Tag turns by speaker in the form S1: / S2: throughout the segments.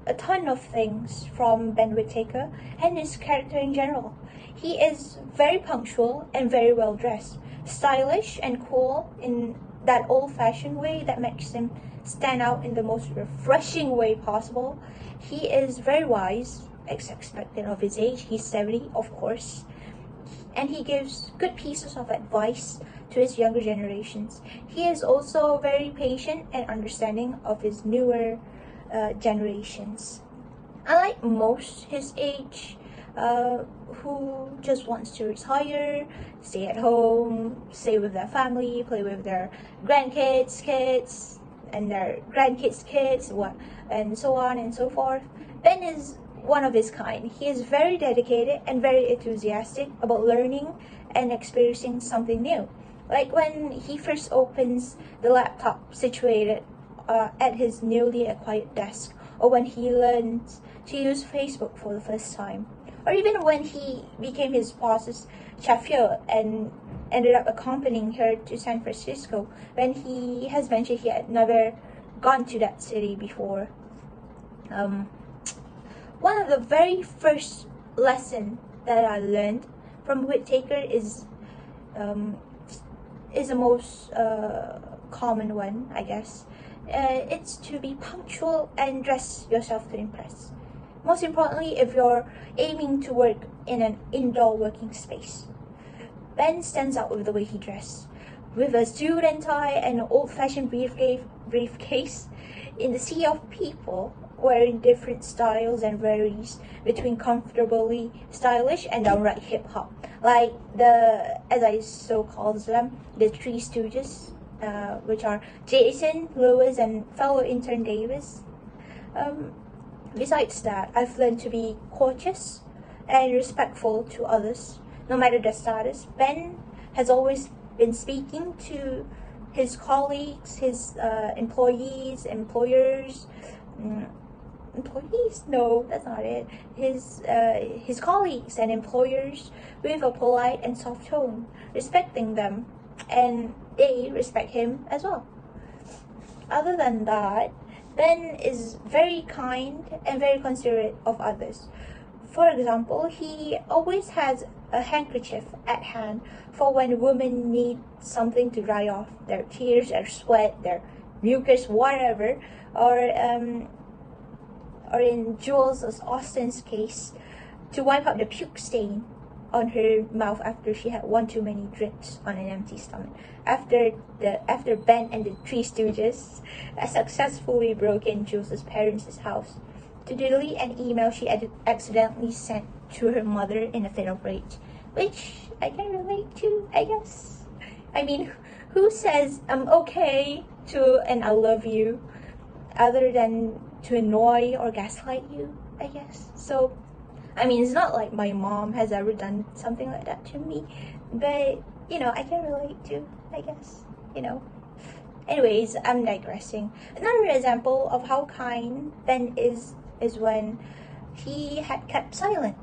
S1: a ton of things from Ben Whittaker and his character in general. He is very punctual and very well dressed, stylish and cool in that old-fashioned way that makes him stand out in the most refreshing way possible. He is very wise, as expected of his age. He's 70, of course, and he gives good pieces of advice to his younger generations. He is also very patient and understanding of his newer generations. Unlike most his age, who just wants to retire, stay at home, stay with their family, play with their grandkids, kids, and their grandkids' kids, and so on and so forth. Ben is one of his kind. He is very dedicated and very enthusiastic about learning and experiencing something new. Like when he first opens the laptop situated at his newly acquired desk, or when he learned to use Facebook for the first time, or even when he became his boss's chauffeur and ended up accompanying her to San Francisco when he has mentioned he had never gone to that city before. One of the very first lessons that I learned from Whittaker is the most common one, I guess. It's to be punctual and dress yourself to impress. Most importantly, if you're aiming to work in an indoor working space. Ben stands out with the way he dresses. With a suit and tie and an old-fashioned briefcase in the sea of people wearing different styles and varies between comfortably stylish and downright hip-hop. Like as I so calls them, the Three Stooges, which are Jason, Lewis, and fellow intern Davis. Besides that, I've learned to be courteous and respectful to others, no matter their status. Ben has always been speaking to his colleagues, his employees, employers. Employees? No, that's not it. His colleagues and employers with a polite and soft tone, respecting them, and they respect him as well. Other than that, Ben is very kind and very considerate of others. For example, he always has a handkerchief at hand for when women need something to dry off their tears, their sweat, their mucus, whatever, or in Jules Austen's case, to wipe out the puke stain on her mouth after she had one too many drinks on an empty stomach. After Ben and the Three Stooges successfully broke in Jules' parents' house to delete an email she accidentally sent to her mother in a fit of rage, which I can relate to, I guess. I mean, who says I'm okay to and I love you other than to annoy or gaslight you, I guess. So, I mean, it's not like my mom has ever done something like that to me, but, you know, I can relate to, I guess, you know. Anyways, I'm digressing. Another example of how kind Ben is when he had kept silent,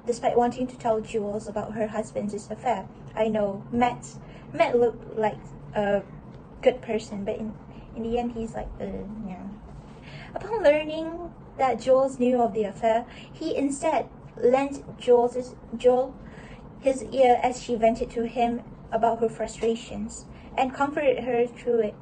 S1: despite wanting to tell Jules about her husband's affair. I know, Matt looked like a good person, but in the end, he's like, yeah. Upon learning that Jules knew of the affair, he instead lent Joel his ear as she vented to him about her frustrations and comforted her through it.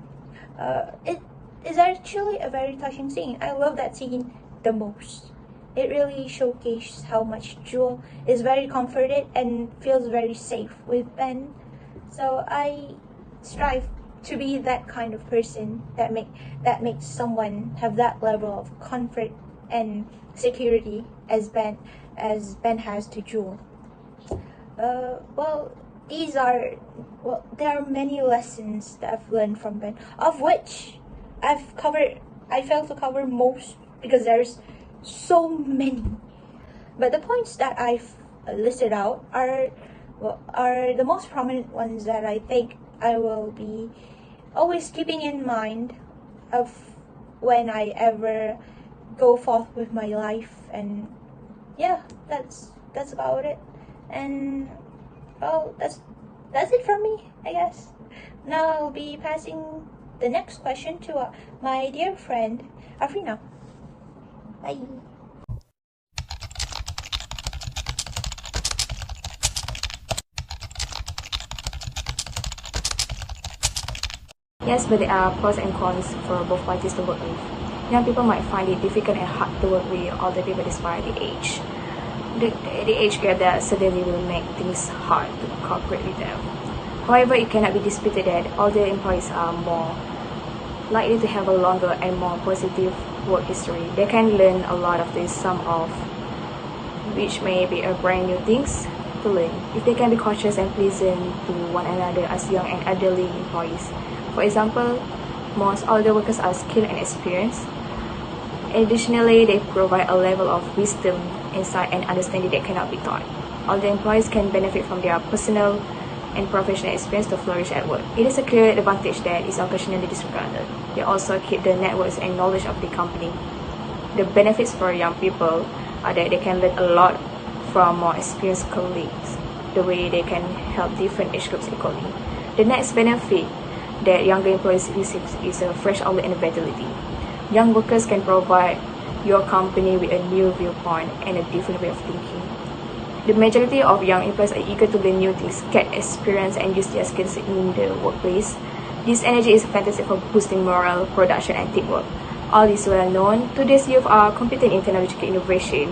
S1: It is actually a very touching scene. I love that scene the most. It really showcases how much Joel is very comforted and feels very safe with Ben. So I strive to be that kind of person that makes someone have that level of comfort and security as Ben has to Jewel. There are many lessons that I've learned from Ben, of which I failed to cover most because there's so many. But the points that I've listed out are the most prominent ones that I think I will be always keeping in mind of when I ever go forth with my life. And yeah, that's about it. And well, that's it from me, I guess. Now I'll be passing the next question to my dear friend AFRENA. Bye.
S2: Yes, but there are pros and cons for both parties to work with. Young people might find it difficult and hard to work with older people despite the age. The age gap that suddenly will make things hard to cooperate with them. However, it cannot be disputed that older employees are more likely to have a longer and more positive work history. They can learn a lot of this, some of which may be a brand new things to learn. If they can be cautious and pleasant to one another as young and elderly employees. For example, most older workers are skilled and experienced. Additionally, they provide a level of wisdom, insight, and understanding that cannot be taught. Older employees can benefit from their personal and professional experience to flourish at work. It is a clear advantage that is occasionally disregarded. They also keep the networks and knowledge of the company. The benefits for young people are that they can learn a lot from more experienced colleagues, the way they can help different age groups equally. The next benefit that younger employees receive is a fresh outlook and vitality. Young workers can provide your company with a new viewpoint and a different way of thinking. The majority of young employees are eager to learn new things, get experience, and use their skills in the workplace. This energy is fantastic for boosting morale, production, and teamwork. All is well known. Today's youth are competent in technological innovation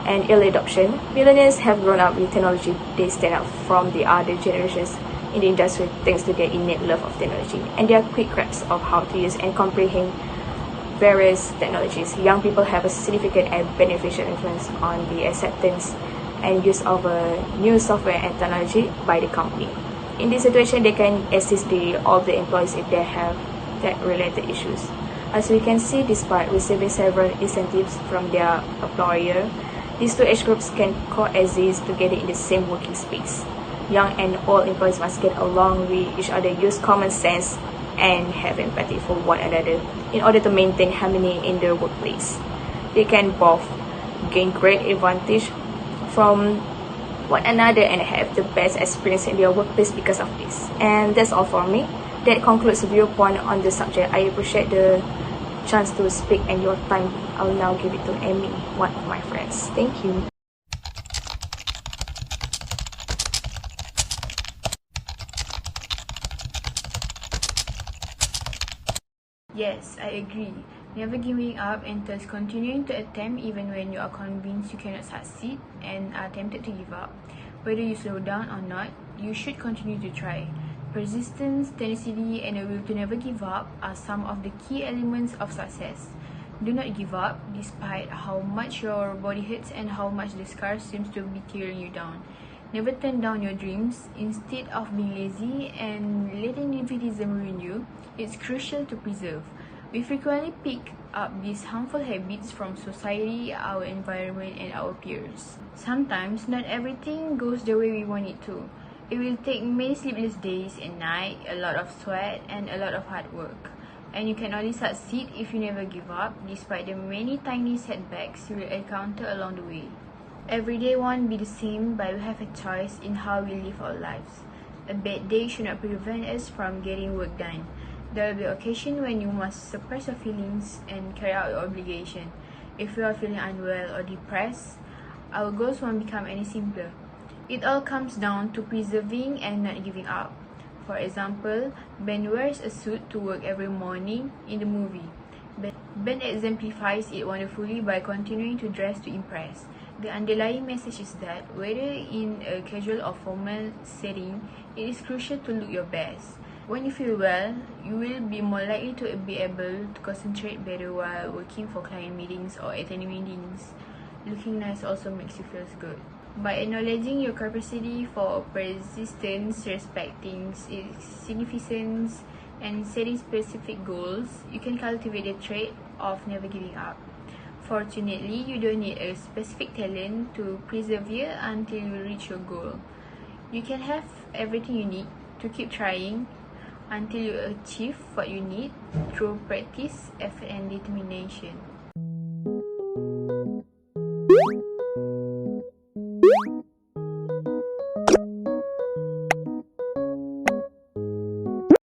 S2: and early adoption. Millennials have grown up with technology. They stand out from the other generations in the industry thanks to their innate love of technology and their quick grasp of how to use and comprehend various technologies. Young people have a significant and beneficial influence on the acceptance and use of new software and technology by the company. In this situation, they can assist the older employees if they have tech-related issues. As we can see, despite receiving several incentives from their employer, these two age groups can coexist together in the same working space. Young and old employees must get along with each other, use common sense, and have empathy for one another in order to maintain harmony in their workplace. They can both gain great advantage from one another and have the best experience in their workplace because of this. And that's all for me. That concludes the viewpoint on the subject. I appreciate the chance to speak and your time. I'll now give it to Amy, one of my friends. Thank you.
S3: Yes, I agree. Never giving up and thus continuing to attempt even when you are convinced you cannot succeed and are tempted to give up. Whether you slow down or not, you should continue to try. Persistence, tenacity, and a will to never give up are some of the key elements of success. Do not give up despite how much your body hurts and how much the scars seems to be tearing you down. Never turn down your dreams. Instead of being lazy and letting defeatism ruin you, it's crucial to preserve. We frequently pick up these harmful habits from society, our environment, and our peers. Sometimes, not everything goes the way we want it to. It will take many sleepless days and nights, a lot of sweat, and a lot of hard work. And you can only succeed if you never give up, despite the many tiny setbacks you will encounter along the way. Every day won't be the same, but we have a choice in how we live our lives. A bad day should not prevent us from getting work done. There will be occasion when you must suppress your feelings and carry out your obligation. If you are feeling unwell or depressed, our goals won't become any simpler. It all comes down to preserving and not giving up. For example, Ben wears a suit to work every morning in the movie. Ben exemplifies it wonderfully by continuing to dress to impress. The underlying message is that, whether in a casual or formal setting, it is crucial to look your best. When you feel well, you will be more likely to be able to concentrate better while working for client meetings or attending meetings. Looking nice also makes you feel good. By acknowledging your capacity for persistence, respecting its significance, and setting specific goals, you can cultivate the trait of never giving up. Fortunately, you don't need a specific talent to persevere until you reach your goal. You can have everything you need to keep trying until you achieve what you need through practice, effort, and determination.